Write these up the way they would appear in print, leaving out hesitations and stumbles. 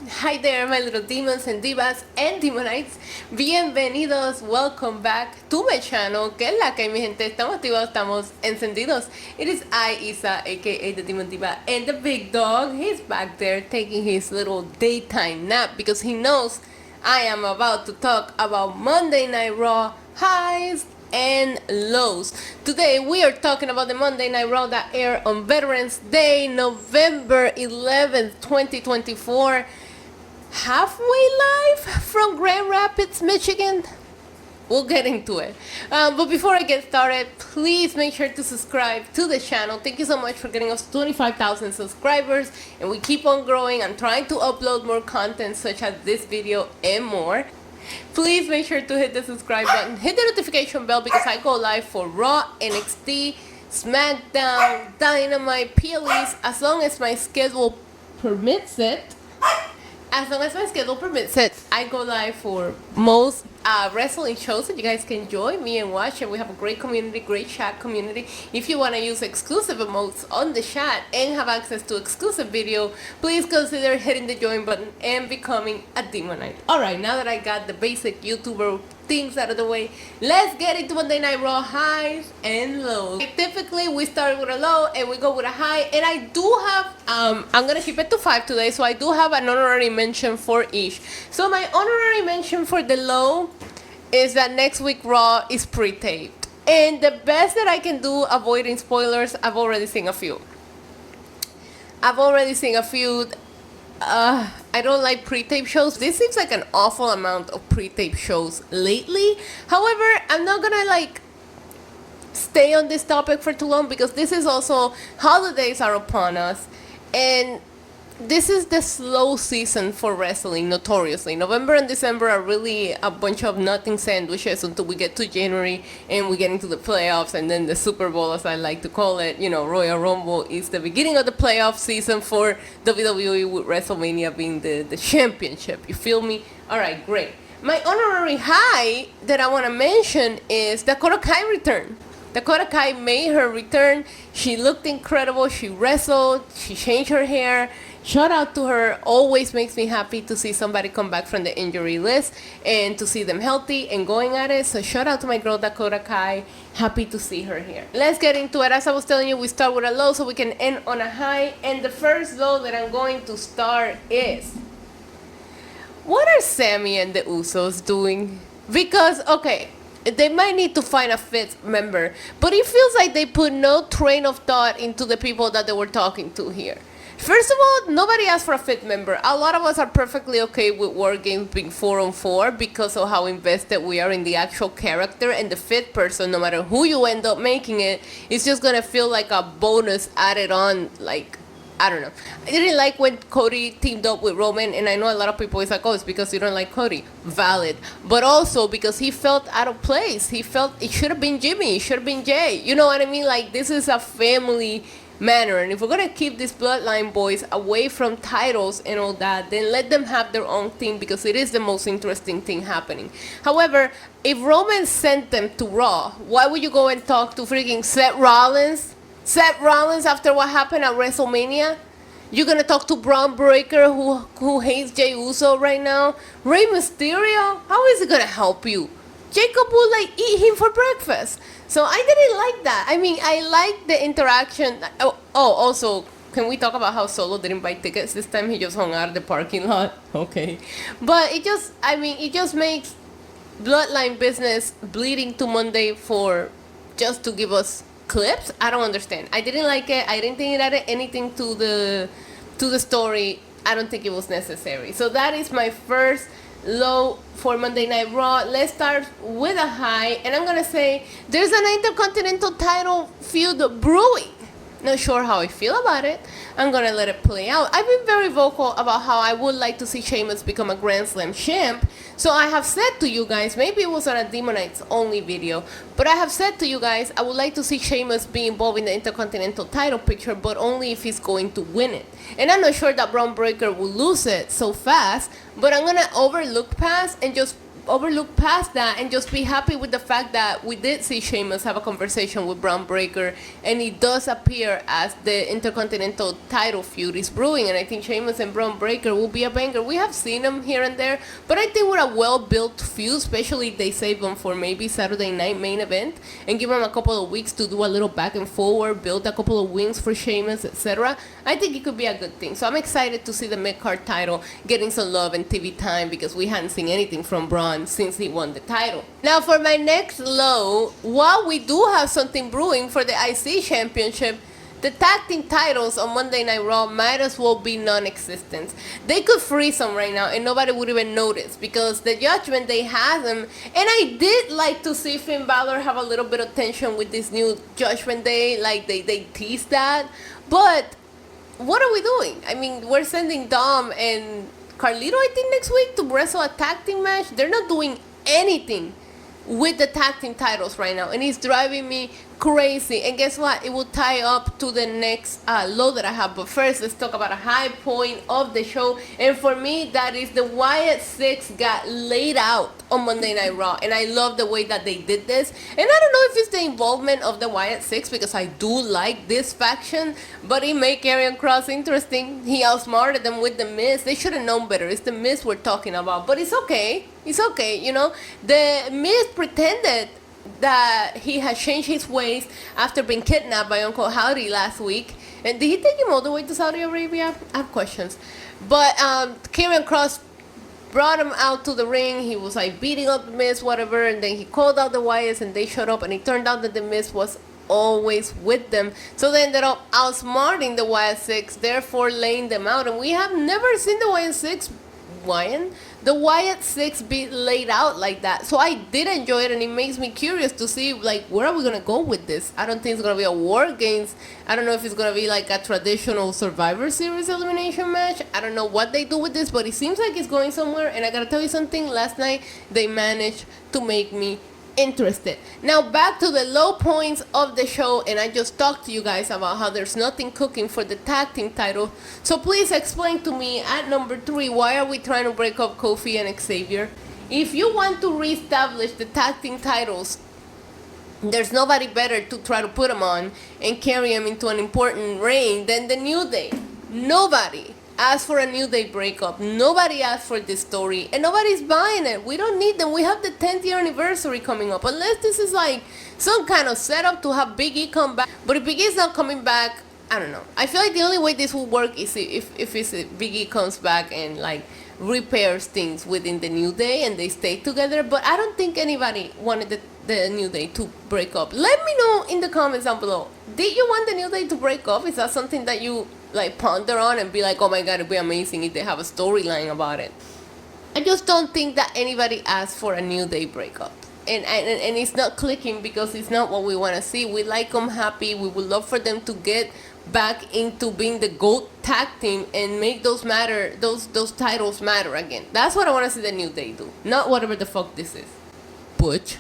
Hi there, my little demons and divas and demonites. Bienvenidos, welcome back to my channel. Que es la que hay, mi gente? Estamos activados, estamos encendidos. It is I, Isa, aka the Demon Diva, and the big dog. He's back there taking his little daytime nap because he knows I am about to talk about Monday Night Raw highs and lows. Today we are talking about the Monday Night Raw that aired on Veterans Day, November 11th, 2024. Halfway live from Grand Rapids, Michigan. We'll get into it. But before I get started, please make sure to subscribe to the channel. Thank you so much for getting us 25,000 subscribers. And we keep on growing. I'm trying to upload more content such as this video and more. Please make sure to hit the subscribe button. Hit the notification bell because I go live for Raw, NXT, SmackDown, Dynamite, PLEs, as long as my schedule permits it. As long as my schedule permits it, I go live for most wrestling shows that you guys can join me and watch. And we have a great community, great chat community. If you want to use exclusive emotes on the chat and have access to exclusive video, please consider hitting the join button and becoming a Demonite. Alright, now that I got the basic YouTuber things out of the way, let's get into Monday Night Raw highs and lows. Typically we start with a low and we go with a high, and I do have I'm gonna keep it to 5 today, so I do have an honorary mention for each. So my honorary mention for the low is that next week Raw is pre-taped, and the best that I can do avoiding spoilers, I've already seen a few. I don't like pre-tape shows. This seems like an awful amount of pre-tape shows lately. However, I'm not gonna stay on this topic for too long because this is also, holidays are upon us, and this is the slow season for wrestling, notoriously. November and December are really a bunch of nothing sandwiches until we get to January and we get into the playoffs, and then the Super Bowl, as I like to call it, Royal Rumble, is the beginning of the playoff season for WWE, with WrestleMania being the championship. You feel me? Alright, great. My honorary high that I want to mention is Dakota Kai return. Dakota Kai made her return. She looked incredible. She wrestled. She changed her hair. Shout out to her. Always makes me happy to see somebody come back from the injury list and to see them healthy and going at it. So shout out to my girl Dakota Kai. Happy to see her here. Let's get into it. As I was telling you, we start with a low so we can end on a high. And the first low that I'm going to start is, what are Sammy and the Usos doing? Because, okay, they might need to find a fit member, but it feels like they put no train of thought into the people that they were talking to here. First of all, nobody asked for a fit member. A lot of us are perfectly okay with War Games being 4-on-4 because of how invested we are in the actual character, and the fit person, no matter who you end up making it, it's just gonna feel like a bonus added on, I don't know. I didn't like when Cody teamed up with Roman, and I know a lot of people is like, oh, it's because you don't like Cody. Valid. But also because he felt out of place. He felt it should have been Jimmy, it should have been Jay. You know what I mean? This is a family manner, and if we're gonna keep these Bloodline boys away from titles and all that, then let them have their own thing, because it is the most interesting thing happening. However, if Roman sent them to Raw, why would you go and talk to freaking Seth Rollins? Seth Rollins, after what happened at WrestleMania? You're gonna talk to Braun Breaker, who hates Jey Uso right now? Rey Mysterio? How is it gonna help you? Jacob would eat him for breakfast. So I didn't like that. I mean, I like the interaction. Oh, also, can we talk about how Solo didn't buy tickets this time? He just hung out at the parking lot. Okay. But it just makes Bloodline business bleeding to Monday for just to give us clips. I don't understand. I didn't like it. I didn't think it added anything to the story. I don't think it was necessary. So that is my first low for Monday Night Raw. Let's start with a high, and I'm gonna say there's an Intercontinental title feud brewing. Not sure how I feel about it. I'm gonna let it play out. I've been very vocal about how I would like to see Sheamus become a Grand Slam champ. So I have said to you guys, maybe it was on a Demonites only video, but I have said to you guys, I would like to see Sheamus be involved in the Intercontinental title picture, but only if he's going to win it. And I'm not sure that Braun Breaker will lose it so fast, but I'm gonna overlook past and just overlook past that and just be happy with the fact that we did see Sheamus have a conversation with Braun Breaker, and it does appear as the Intercontinental title feud is brewing, and I think Sheamus and Braun Breaker will be a banger. We have seen them here and there, but I think we're a well-built feud, especially if they save them for maybe Saturday night main event and give them a couple of weeks to do a little back and forward, build a couple of wins for Sheamus, etc. I think it could be a good thing. So I'm excited to see the mid-card title getting some love and TV time, because we hadn't seen anything from Braun since he won the title. Now for my next low, while we do have something brewing for the IC Championship, the tag team titles on Monday Night Raw might as well be non-existent. They could freeze them right now and nobody would even notice, because the Judgment Day has them. And I did like to see Finn Balor have a little bit of tension with this new Judgment Day, like they teased that. But what are we doing? I mean, we're sending Dom and Carlito, I think, next week to wrestle a tag team match. They're not doing anything with the tag team titles right now, and it's driving me crazy. And guess what? It will tie up to the next low that I have. But first, let's talk about a high point of the show. And for me, that is the Wyatt 6 got laid out on Monday Night Raw. And I love the way that they did this. And I don't know if it's the involvement of the Wyatt 6, because I do like this faction, but it made Karrion Kross interesting. He outsmarted them with The Miz. They should have known better. It's The Miz we're talking about. But it's okay. It's okay, you know. The Miz pretended that he had changed his ways after being kidnapped by Uncle Howdy last week. And did he take him all the way to Saudi Arabia? I have questions. But Karrion Kross brought him out to the ring. He was like beating up The Miz, whatever, and then he called out the Wyatts and they showed up, and it turned out that The Miz was always with them. So they ended up outsmarting the Wyatt 6, therefore laying them out. And we have never seen the Wyatt 6 the Wyatt 6 be laid out like that. So I did enjoy it, and it makes me curious to see, like, where are we gonna go with this? I don't think it's gonna be a War Games. I don't know if it's gonna be like a traditional Survivor Series elimination match. I don't know what they do with this, but it seems like it's going somewhere. And I gotta tell you something, last night they managed to make me interested. Now back to the low points of the show, and I just talked to you guys about how there's nothing cooking for the tag team title. So please explain to me at number 3, why are we trying to break up Kofi and Xavier? If you want to reestablish the tag team titles, there's nobody better to try to put them on and carry them into an important reign than the New Day. Nobody asked for a New Day breakup. Nobody asked for this story, and nobody's buying it. We don't need them. We have the 10th year anniversary coming up. Unless this is like some kind of setup to have Big E come back. But if Big E's not coming back, I don't know. I feel like the only way this will work is if Big E comes back and like repairs things within the New Day and they stay together. But I don't think anybody wanted the New Day to break up. Let me know in the comments down below. Did you want the New Day to break up? Is that something that you like ponder on and be like, oh my god, it'd be amazing if they have a storyline about it? I just don't think that anybody asked for a New Day breakup. And it's not clicking because it's not what we want to see. We like them happy. We would love for them to get back into being the GOAT tag team and make those titles matter again. That's what I want to see the New Day do. Not whatever the fuck this is. Butch.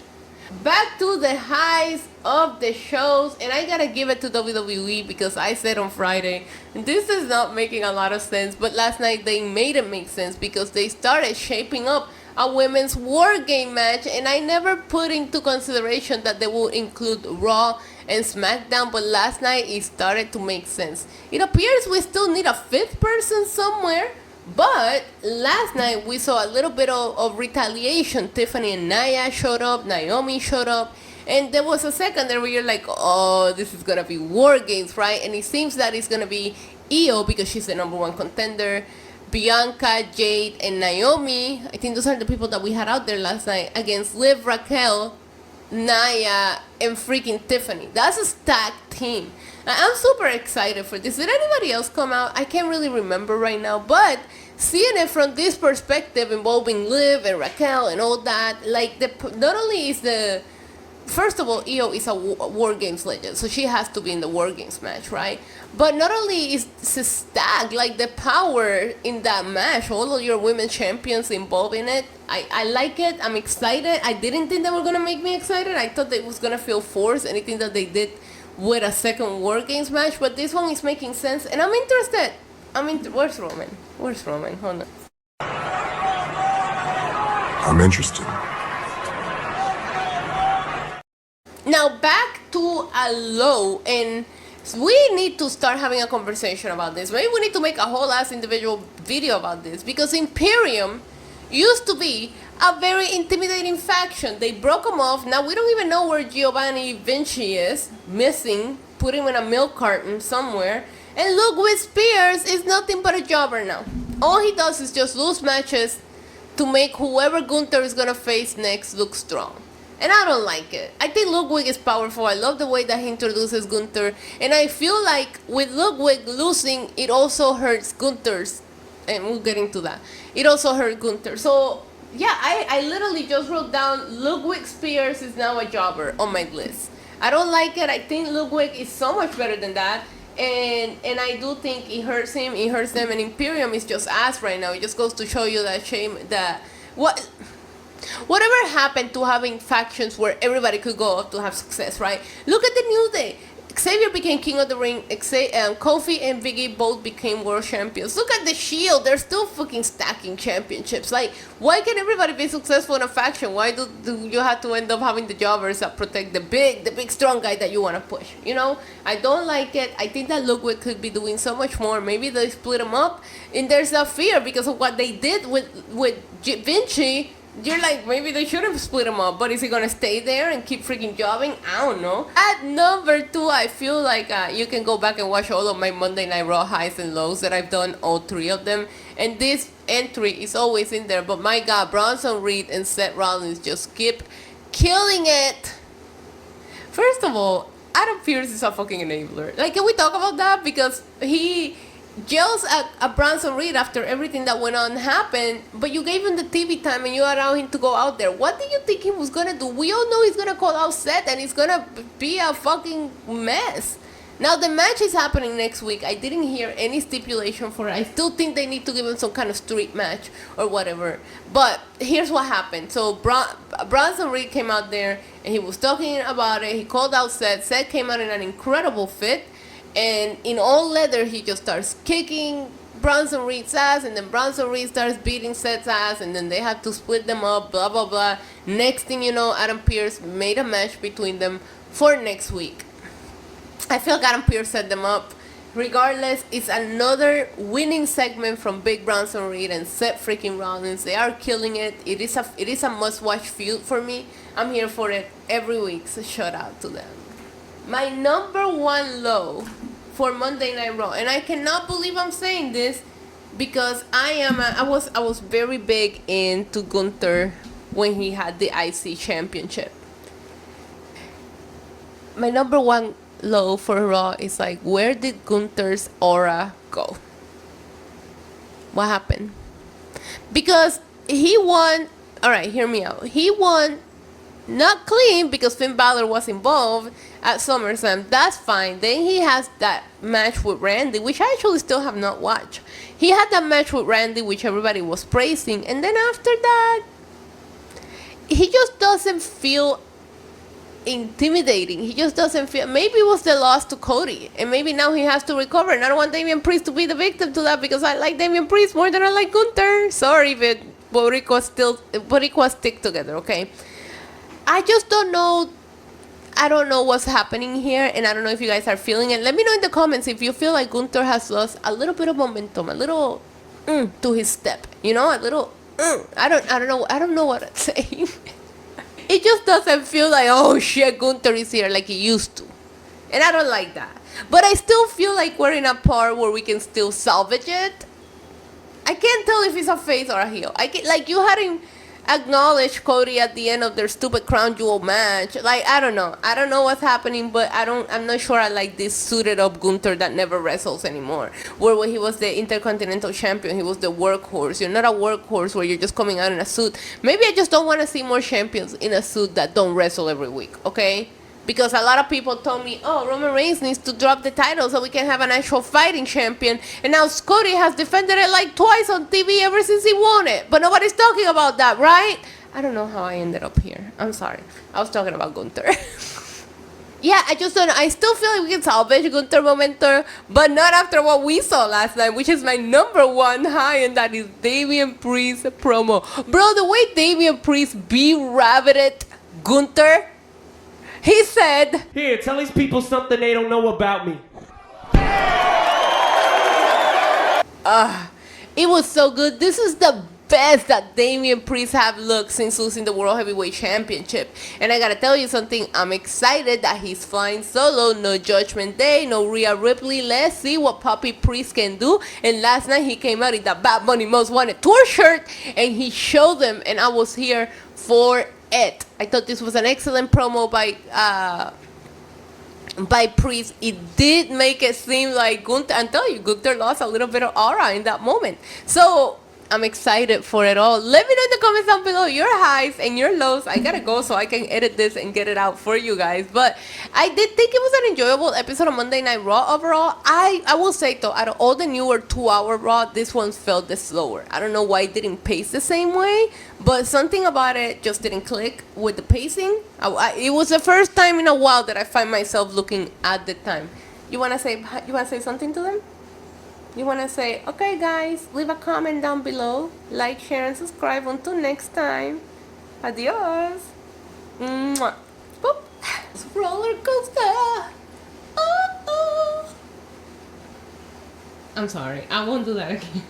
Back to the highs of the shows, and I gotta give it to WWE because I said on Friday, this is not making a lot of sense, but last night they made it make sense because they started shaping up a women's war game match, and I never put into consideration that they will include Raw and SmackDown, but last night it started to make sense. It appears we still need a 5th person somewhere. But last night we saw a little bit of retaliation. Tiffany and Nia showed up, Naomi showed up, and there was a second there where you're like, oh, this is gonna be War Games, right? And it seems that it's gonna be Io because she's the #1 contender, Bianca, Jade, and Naomi. I think those are the people that we had out there last night against Liv, Raquel, Nia, and freaking Tiffany. That's a stacked team. I'm super excited for this. Did anybody else come out? I can't really remember right now, but seeing it from this perspective involving Liv and Raquel and all that, like not only is first of all, Io is a War Games legend, so she has to be in the War Games match, right? But not only is the stack, like the power in that match, all of your women champions involved in it, I like it. I'm excited. I didn't think they were going to make me excited. I thought it was going to feel forced, anything that they did with a second War Games match, but this one is making sense, and I'm interested. Where's Roman? Where's Roman? Hold on. I'm interested. Now back to a low, and we need to start having a conversation about this. Maybe we need to make a whole ass individual video about this, because Imperium used to be a very intimidating faction. They broke them off. Now we don't even know where Giovanni Vinci is. Missing. Put him in a milk carton somewhere. And Ludwig Spears is nothing but a jobber now. All he does is just lose matches to make whoever Gunther is gonna face next look strong. And I don't like it. I think Ludwig is powerful. I love the way that he introduces Gunther. And I feel like with Ludwig losing, it also hurts Gunther's. And we'll get into that. It also hurt Gunther. So, yeah, I literally just wrote down Ludwig Spears is now a jobber on my list. I don't like it. I think Ludwig is so much better than that. And I do think it hurts him, it hurts them, and Imperium is just ass right now. It just goes to show you that shame that whatever happened to having factions where everybody could go up to have success, right? Look at the New Day. Xavier became King of the Ring. Kofi and Big E both became world champions. Look at the Shield. They're still fucking stacking championships. Like, why can everybody be successful in a faction? Why do you have to end up having the jobbers that protect the big strong guy that you want to push? You know, I don't like it. I think that Ludwig could be doing so much more. Maybe they split them up. And there's a fear because of what they did with Vinci. You're like, maybe they should have split him up, but is he gonna stay there and keep freaking jobbing? I don't know. At number 2, I feel like you can go back and watch all of my Monday Night Raw highs and lows that I've done, all 3 of them. And this entry is always in there, but my God, Bronson Reed and Seth Rollins just keep killing it. First of all, Adam Pearce is a fucking enabler. Like, can we talk about that? Because he yells at Bronson Reed after everything that went on happened, but you gave him the TV time and you allowed him to go out there. What did you think he was gonna do? We all know he's gonna call out Seth and he's gonna be a fucking mess. Now the match is happening next week. I didn't hear any stipulation for it. I still think they need to give him some kind of street match or whatever. But here's what happened. So Bronson Reed came out there and he was talking about it. He called out Seth. Seth came out in an incredible fit. And in all leather, he just starts kicking Bronson Reed's ass, and then Bronson Reed starts beating Seth's ass, and then they have to split them up, blah, blah, blah. Next thing you know, Adam Pearce made a match between them for next week. I feel like Adam Pearce set them up. Regardless, it's another winning segment from Big Bronson Reed and Seth freaking Rollins. They are killing it. It is a must-watch feud for me. I'm here for it every week, so shout out to them. My number 1 low for Monday Night Raw, and I cannot believe I'm saying this because I was very big into Gunther when he had the IC championship. My number 1 low for Raw is like, where did Gunther's aura go? What happened? Because he won. All right, hear me out. He won. Not clean because Finn Balor was involved at SummerSlam. That's fine. Then he has that match with Randy, which I actually still have not watched. He had that match with Randy, which everybody was praising. And then after that, he just doesn't feel intimidating. He just doesn't feel. Maybe it was the loss to Cody. And maybe now he has to recover. And I don't want Damian Priest to be the victim to that because I like Damian Priest more than I like Gunther. Sorry, but Boricuas stick together, okay? I just don't know. I don't know what's happening here, and I don't know if you guys are feeling it. Let me know in the comments if you feel like Gunther has lost a little bit of momentum, a little to his step. You know, a little. I don't know what to say. It just doesn't feel like, oh shit, Gunther is here like he used to, and I don't like that. But I still feel like we're in a part where we can still salvage it. I can't tell if he's a face or a heel. I can, like, you had him acknowledge Cody at the end of their stupid crown jewel match. Like, I don't know what's happening, but I'm not sure I like this suited up Gunther that never wrestles anymore. Where when he was the Intercontinental champion, he was the workhorse. You're not a workhorse where you're just coming out in a suit. Maybe I just don't want to see more champions in a suit that don't wrestle every week, okay? Because a lot of people told me, oh, Roman Reigns needs to drop the title so we can have an actual fighting champion. And now Cody has defended it like twice on TV ever since he won it. But nobody's talking about that, right? I don't know how I ended up here. I'm sorry. I was talking about Gunther. Yeah, I just don't know. I still feel like we can salvage Gunther Momentum, but not after what we saw last night, which is my number one high, and that is Damian Priest promo. Bro, the way Damian Priest be-rabbited Gunther, he said, "Here, tell these people something they don't know about me." it was so good. This is the best that Damian Priest have looked since losing the World Heavyweight Championship. And I gotta tell you something, I'm excited that he's flying solo. No Judgment Day, no Rhea Ripley. Let's see what Puppy Priest can do. And last night he came out in the Bad Bunny Most Wanted tour shirt and he showed them, and I was here for it. I thought this was an excellent promo by Priest. It did make it seem like Gunther, and tell you, Gunther lost a little bit of aura in that moment. So I'm excited for it all. Let me know in the comments down below your highs and your lows. I gotta go so I can edit this and get it out for you guys. But I did think it was an enjoyable episode of Monday Night Raw overall. I will say though, out of all the newer 2-hour Raw, this one felt the slower. I don't know why it didn't pace the same way, but something about it just didn't click with the pacing. It was the first time in a while that I find myself looking at the time. You wanna say something to them? You want to say, okay guys, leave a comment down below, like, share, and subscribe. Until next time, adios. Mwah. Boop. Roller coaster. Oh, oh. I'm sorry, I won't do that again.